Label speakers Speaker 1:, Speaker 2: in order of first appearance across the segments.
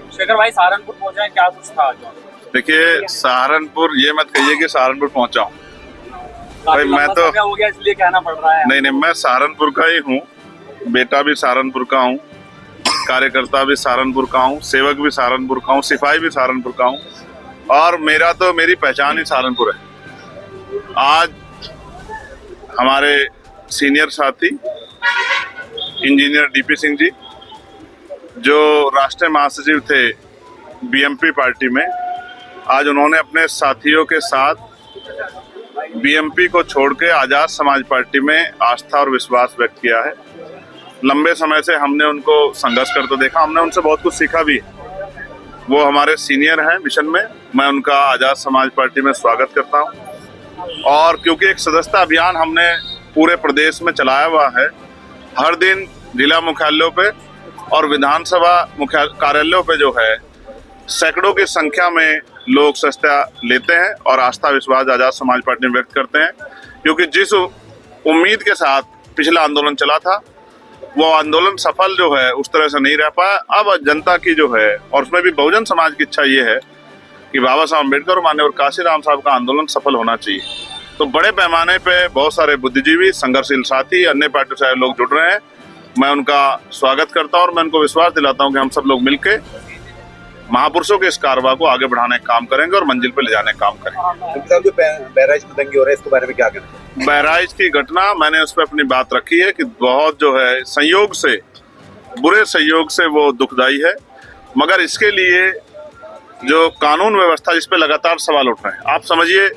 Speaker 1: शेखर भाई सहारनपुर पहुंचे, क्या कुछ था?
Speaker 2: देखिए, सहारनपुर ये मत कहिए कि सहारनपुर पहुंचा हूँ भाई, मैं तो
Speaker 1: हो गया इसलिए कहना पड़ रहा है।
Speaker 2: नहीं, मैं सहारनपुर का ही हूँ, बेटा भी सहारनपुर का हूँ, कार्यकर्ता भी सहारनपुर का हूँ, सेवक भी सहारनपुर का हूँ, सिपाही भी सहारनपुर का हूँ, और मेरी पहचान ही सहारनपुर है। आज हमारे सीनियर साथी इंजीनियर डीपी सिंह जी, जो राष्ट्रीय महासचिव थे बीएमपी पार्टी में, आज उन्होंने अपने साथियों के साथ बीएमपी को छोड़ के आजाद समाज पार्टी में आस्था और विश्वास व्यक्त किया है। लंबे समय से हमने उनको संघर्ष करते देखा, हमने उनसे बहुत कुछ सीखा भी है। वो हमारे सीनियर हैं मिशन में, मैं उनका आजाद समाज पार्टी में स्वागत करता हूं। और क्योंकि एक सदस्यता अभियान हमने पूरे प्रदेश में चलाया हुआ है, हर दिन जिला मुख्यालयों पे और विधानसभा कार्यालयों पे जो है सैकड़ों की संख्या में लोग सदस्यता लेते हैं और आस्था विश्वास आजाद समाज पार्टी में व्यक्त करते हैं। क्योंकि जिस उम्मीद के साथ पिछला आंदोलन चला था, वो आंदोलन सफल जो है उस तरह से नहीं रह पाया। अब जनता की जो है, और उसमें भी बहुजन समाज की इच्छा ये है कि बाबा साहब अम्बेडकर और माननीय काशीराम साहब का आंदोलन सफल होना चाहिए। तो बड़े पैमाने पे बहुत सारे बुद्धिजीवी, संघर्षशील साथी, अन्य पार्टी से लोग जुड़ रहे हैं। मैं उनका स्वागत करता हूँ और मैं उनको विश्वास दिलाता हूँ कि हम सब लोग मिलके महापुरुषों के इस कारवा को आगे बढ़ाने का काम करेंगे और मंजिल पे ले जाने का काम करेंगे।
Speaker 3: जो बहराइच में दंगे हो रहे हैं, इसके बारे में क्या कहना?
Speaker 2: बहराइच की घटना, मैंने उस पर अपनी बात रखी है कि बहुत जो है संयोग से, बुरे संयोग से वो दुखदाई है, मगर इसके लिए जो कानून व्यवस्था, जिस पे लगातार सवाल उठ रहे हैं। आप समझिए,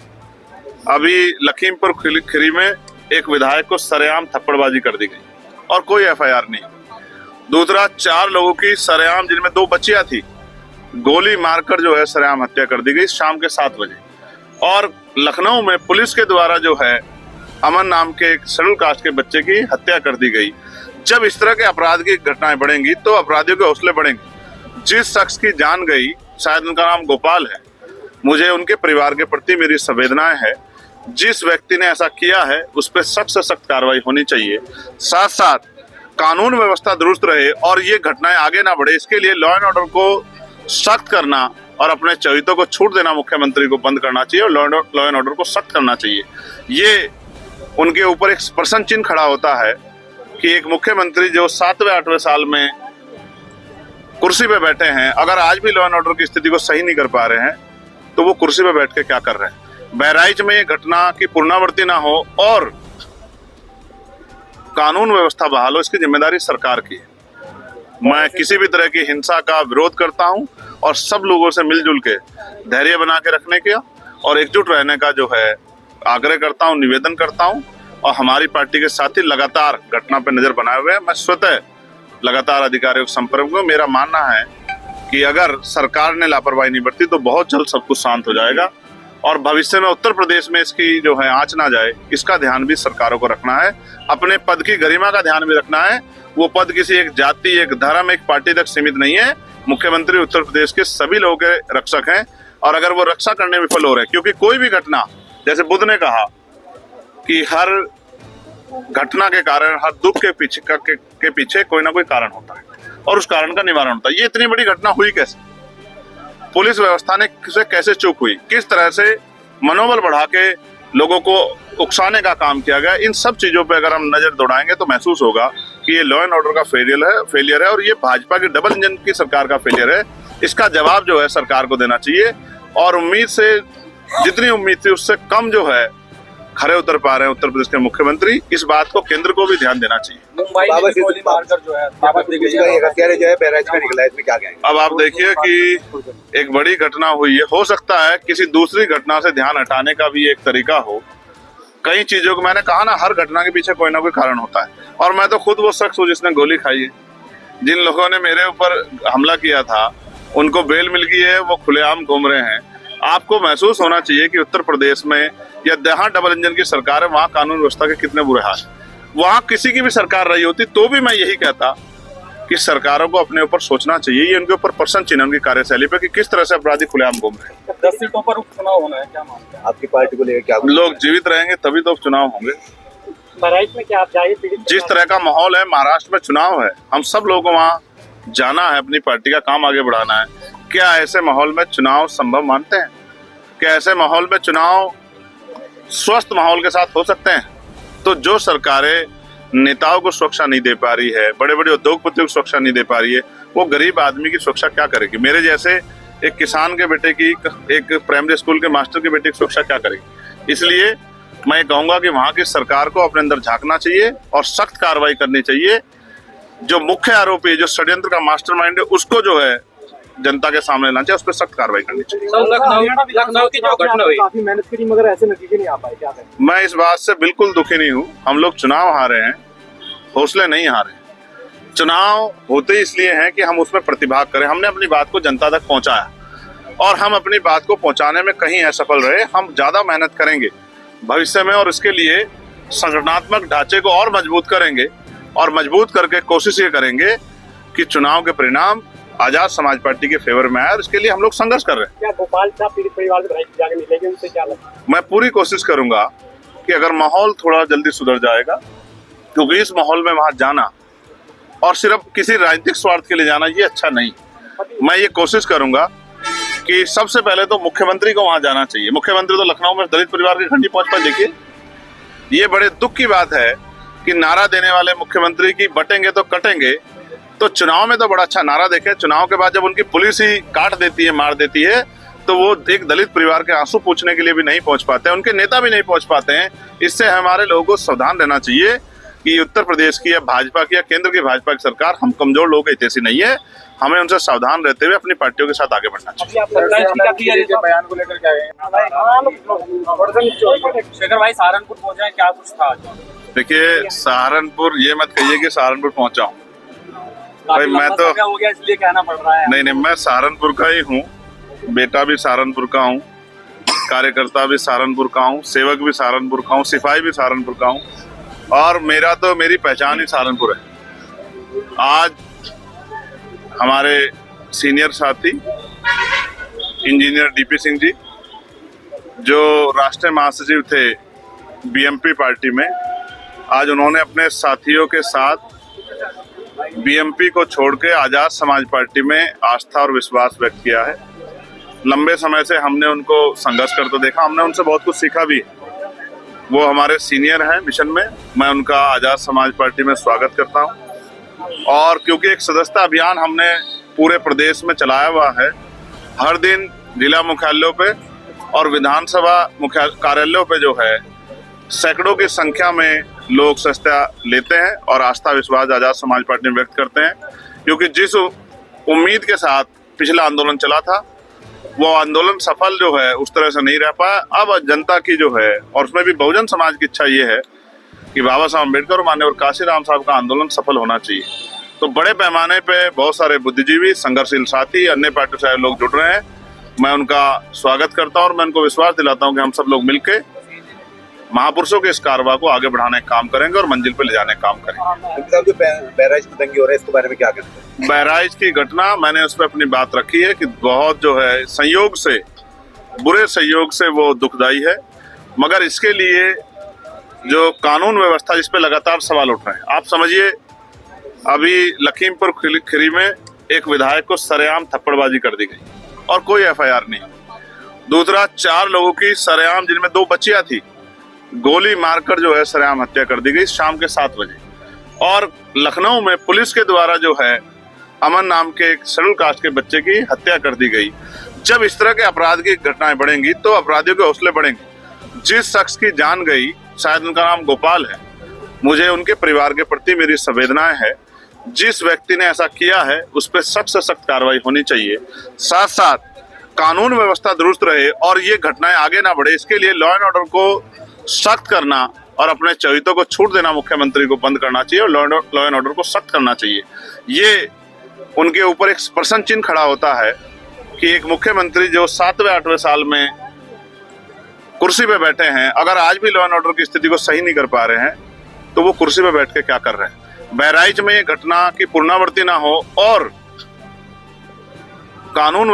Speaker 2: अभी लखीमपुर खीरी में एक विधायक को सरेआम थप्पड़बाजी कर दी गई और कोई एफआईआर नहीं। दूसरा, 4 लोगों की सरेआम, जिनमें 2 बच्चियां थी, गोली मारकर जो है सरेआम हत्या कर दी गई शाम के 7 बजे। और लखनऊ में पुलिस के द्वारा जो है अमन नाम के एक शेड्यूल कास्ट के बच्चे की हत्या कर दी गई। जब इस तरह के अपराध की घटनाएं बढ़ेंगी तो अपराधियों के हौसले बढ़ेंगे। जिस शख्स की जान गई, शायद उनका नाम गोपाल है, मुझे उनके परिवार के प्रति मेरी संवेदनाएं है। जिस व्यक्ति ने ऐसा किया है उस पर सख्त से सख्त कार्रवाई होनी चाहिए। साथ साथ कानून व्यवस्था दुरुस्त रहे और ये घटनाएं आगे ना बढ़े, इसके लिए लॉ एंड ऑर्डर को सख्त करना और अपने चरित्रों को छूट देना मुख्यमंत्री को बंद करना चाहिए और लॉ एंड ऑर्डर को सख्त करना चाहिए। ये उनके ऊपर एक प्रश्न चिन्ह खड़ा होता है कि एक मुख्यमंत्री जो 7वें 8वें साल में कुर्सी पे बैठे हैं, अगर आज भी लॉ एंड ऑर्डर की स्थिति को सही नहीं कर पा रहे हैं तो वो कुर्सी पे बैठ के क्या कर रहे हैं। बहराइच में ये घटना की पुनरावृत्ति ना हो और कानून व्यवस्था बहाल हो, इसकी जिम्मेदारी सरकार की है। मैं किसी भी तरह की हिंसा का विरोध करता हूं और सब लोगों से मिलजुल के धैर्य बना के रखने का और एकजुट रहने का जो है आग्रह करता हूं, निवेदन करता हूं। और हमारी पार्टी के साथी लगातार घटना पर नजर बनाए हुए हैं। मैं स्वतः लगातार अधिकारियों के संपर्क में। मेरा मानना है कि अगर सरकार ने लापरवाही नहीं बरती तो बहुत जल्द सब कुछ शांत हो जाएगा और भविष्य में उत्तर प्रदेश में इसकी जो है आंच ना जाए, इसका ध्यान भी सरकारों को रखना है। अपने पद की गरिमा का ध्यान भी रखना है। वो पद किसी एक जाति, एक धर्म, एक पार्टी तक सीमित नहीं है। मुख्यमंत्री उत्तर प्रदेश के सभी लोगों के रक्षक हैं और अगर वो रक्षा करने में विफल हो रहे हैं, क्योंकि कोई भी घटना, जैसे बुद्ध ने कहा कि हर घटना के कारण, हर दुख के पीछे कोई ना कोई कारण होता है और उस कारण का निवारण होता है। ये इतनी बड़ी घटना हुई कैसे? पुलिस व्यवस्था ने कैसे चूक हुई? किस तरह से मनोबल बढ़ा के लोगों को उकसाने का काम किया गया? इन सब चीजों पे अगर हम नजर दौड़ाएंगे तो महसूस होगा कि ये लॉ एंड ऑर्डर का फेलियर है और ये भाजपा की डबल इंजन की सरकार का फेलियर है। इसका जवाब जो है सरकार को देना चाहिए और उम्मीद से, जितनी उम्मीद थी उससे कम जो है खरे उतर पा रहे हैं उत्तर प्रदेश के मुख्यमंत्री। इस बात को केंद्र को भी ध्यान देना चाहिए।
Speaker 1: मुंबई में गोली मारकर जो है
Speaker 3: बहराइच में निकला है, इसमें क्या कहेंगे?
Speaker 2: अब आप देखिए कि एक बड़ी घटना हुई है, हो सकता है किसी दूसरी घटना से ध्यान हटाने का भी एक तरीका हो। कई चीजों को, मैंने कहा ना, हर घटना के पीछे कोई ना कोई कारण होता है और मैं तो खुद वो शख्स हूँ जिसने गोली खाई है। जिन लोगों ने मेरे ऊपर हमला किया था उनको बेल मिल गई है, वो खुलेआम घूम रहे हैं। आपको महसूस होना चाहिए कि उत्तर प्रदेश में या जहाँ डबल इंजन की सरकार है वहाँ कानून व्यवस्था के कितने बुरे हाल। वहाँ किसी की भी सरकार रही होती तो भी मैं यही कहता कि सरकारों को अपने ऊपर सोचना चाहिए, ये उनके ऊपर प्रश्न चिन्ह उनकी कार्यशैली पे कि किस तरह से अपराधी खुलेआम घूम रहे हैं।
Speaker 1: 10 सीटों पर उपचुनाव होना है, क्या मानते हैं?
Speaker 3: आपकी पार्टी को लेकर क्या
Speaker 2: लोग जीवित रहेंगे तभी तो चुनाव होंगे।
Speaker 1: बहराइच में क्या आप जाइए?
Speaker 2: जिस तरह का माहौल है, महाराष्ट्र में चुनाव है, हम सब लोगों को वहाँ जाना है, अपनी पार्टी का काम आगे बढ़ाना है। क्या ऐसे माहौल में चुनाव संभव मानते हैं? क्या ऐसे माहौल में चुनाव स्वस्थ माहौल के साथ हो सकते हैं? तो जो सरकारें नेताओं को सुरक्षा नहीं दे पा रही है, बड़े बड़े उद्योगपतियों को सुरक्षा नहीं दे पा रही है, वो गरीब आदमी की सुरक्षा क्या करेगी? मेरे जैसे एक किसान के बेटे की, एक प्राइमरी स्कूल के मास्टर के बेटे की सुरक्षा क्या करेगी? इसलिए मैं कहूंगा कि वहां की सरकार को अपने अंदर झांकना चाहिए और सख्त कार्रवाई करनी चाहिए। जो मुख्य आरोपी, जो षड्यंत्र का मास्टरमाइंड है, उसको जो है जनता के सामने लाना चाहिए, उस पर सख्त कार्रवाई करनी चाहिए।
Speaker 1: लखनऊ की जो घटना हुई, काफी मेहनत करी मगर ऐसे नतीजे नहीं आ पाए, क्या करें?
Speaker 2: मैं इस बात से बिल्कुल दुखी नहीं हूँ। हम लोग चुनाव हारे हैं, हौसले नहीं हारे। चुनाव होते इसलिए हैं कि हम उसमें प्रतिभाग करें। हमने अपनी बात को जनता तक पहुंचाया और हम अपनी बात को पहुंचाने में कहीं असफल रहे। हम ज्यादा मेहनत करेंगे भविष्य में और इसके लिए संगठनात्मक ढांचे को और मजबूत करेंगे और मजबूत करके कोशिश ये करेंगे कि चुनाव के परिणाम आजाद समाज पार्टी के फेवर में आए और इसके लिए हम लोग संघर्ष कर रहे हैं।
Speaker 1: क्या गोपाल साहब पीड़ित परिवार को जाके मिलेंगे, उनसे क्या लगता है?
Speaker 2: मैं पूरी कोशिश करूंगा कि अगर माहौल थोड़ा जल्दी सुधर जाएगा, क्योंकि इस माहौल में वहां जाना और सिर्फ किसी राजनीतिक स्वार्थ के लिए जाना ये अच्छा नहीं। मैं ये कोशिश करूंगा कि सबसे पहले तो मुख्यमंत्री को वहां जाना चाहिए। मुख्यमंत्री तो लखनऊ में दलित परिवार के घर नहीं पहुंच पाए। देखिए, ये बड़े दुख की बात है कि नारा देने वाले मुख्यमंत्री की बटेंगे तो कटेंगे, तो चुनाव में तो बड़ा अच्छा नारा देखे, चुनाव के बाद जब उनकी पुलिस ही काट देती है, मार देती है, तो वो एक दलित परिवार के आंसू पूछने के लिए भी नहीं पहुंच पाते हैं, उनके नेता भी नहीं पहुंच पाते हैं। इससे हमारे लोगों को सावधान रहना चाहिए कि उत्तर प्रदेश की या भाजपा की या केंद्र की भाजपा की सरकार हम कमजोर लोग ऐसी नहीं है। हमें उनसे सावधान रहते हुए अपनी पार्टियों के साथ आगे बढ़ना चाहिए।
Speaker 1: बयान को लेकर क्या है? शेखर भाई सहारनपुर पहुंचे, क्या कुछ था?
Speaker 2: देखिए, सहारनपुर ये मत कहिए कि सहारनपुर पहुंचा हूँ भाई, मैं तो
Speaker 1: हो गया इसलिए कहना पड़ रहा है।
Speaker 2: नहीं, मैं सहारनपुर का ही हूँ, बेटा भी सहारनपुर का हूँ, कार्यकर्ता भी सहारनपुर का हूँ, सेवक भी सहारनपुर का हूँ, सिपाही भी सहारनपुर का हूँ और मेरी पहचान ही सहारनपुर है। आज हमारे सीनियर साथी इंजीनियर डीपी सिंह जी, जो राष्ट्रीय महासचिव थे बीएमपी पार्टी में, आज उन्होंने अपने साथियों के साथ बीएमपी को छोड़ के आजाद समाज पार्टी में आस्था और विश्वास व्यक्त किया है। लंबे समय से हमने उनको संघर्ष करते देखा, हमने उनसे बहुत कुछ सीखा भी। वो हमारे सीनियर हैं मिशन में, मैं उनका आजाद समाज पार्टी में स्वागत करता हूं। और क्योंकि एक सदस्यता अभियान हमने पूरे प्रदेश में चलाया हुआ है, हर दिन जिला मुख्यालयों पे और विधानसभा मुख्य कार्यालयों पे जो है सैकड़ों की संख्या में लोग सदस्यता लेते हैं और आस्था विश्वास आजाद समाज पार्टी में व्यक्त करते हैं। क्योंकि जिस उम्मीद के साथ पिछला आंदोलन चला था, वो आंदोलन सफल जो है उस तरह से नहीं रह पाया। अब जनता की जो है, और उसमें भी बहुजन समाज की इच्छा ये है कि बाबा साहब अम्बेडकर और माननीय काशीराम साहब का आंदोलन सफल होना चाहिए। तो बड़े पैमाने पे बहुत सारे बुद्धिजीवी, संघर्षशील साथी, अन्य पार्टी से लोग जुड़ रहे हैं। मैं उनका स्वागत करता हूँ और मैं उनको विश्वास दिलाता हूँ कि हम सब लोग मिलकर महापुरुषों के इस कारवा को आगे बढ़ाने का काम करेंगे और मंजिल पे ले जाने का काम करेंगे।
Speaker 3: जो बहराइच में दंगे हो रहे हैं, इसके बारे में क्या कहते हैं?
Speaker 2: बहराइच की घटना, मैंने उस पर अपनी बात रखी है कि बहुत जो है संयोग से, बुरे संयोग से वो दुखदाई है, मगर इसके लिए जो कानून व्यवस्था, जिस पे लगातार सवाल उठ रहे हैं। आप समझिए, अभी लखीमपुर खीरी में एक विधायक को सरेआम थप्पड़बाजी कर दी गई और कोई एफआईआर नहीं। दूसरा, 4 लोगों की सरेआम, जिनमें 2 बच्चियां थी, गोली मारकर जो है सरेआम हत्या कर दी गई शाम के 7 बजे। और लखनऊ में पुलिस के द्वारा जो है अमन नाम के एक शेड्यूल कास्ट के बच्चे की हत्या कर दी गई। जब इस तरह के अपराध की घटनाएं बढ़ेंगी तो अपराधियों के हौसले बढ़ेंगे। जिस शख्स की जान गई, शायद उनका नाम गोपाल है, मुझे उनके परिवार के प्रति मेरी संवेदनाएं है। जिस व्यक्ति ने ऐसा किया है उस पर सख्त से सख्त कार्रवाई होनी चाहिए। साथ साथ कानून व्यवस्था दुरुस्त रहे और ये घटनाएं आगे ना बढ़े, इसके लिए लॉ एंड ऑर्डर को सख्त करना और अपने चरित्रों को छूट देना मुख्यमंत्री को बंद करना चाहिए और लॉ एंड ऑर्डर को सख्त करना चाहिए। ये उनके ऊपर एक प्रश्न चिन्ह खड़ा होता है कि एक मुख्यमंत्री जो 7वें 8वें साल में कुर्सी पे बैठे हैं, अगर आज भी लॉ एंड ऑर्डर की स्थिति को सही नहीं कर पा रहे हैं तो वो कुर्सी पे बैठ के क्या कर रहे हैं। बहराइच में ये घटना की पुनरावृत्ति ना हो और कानून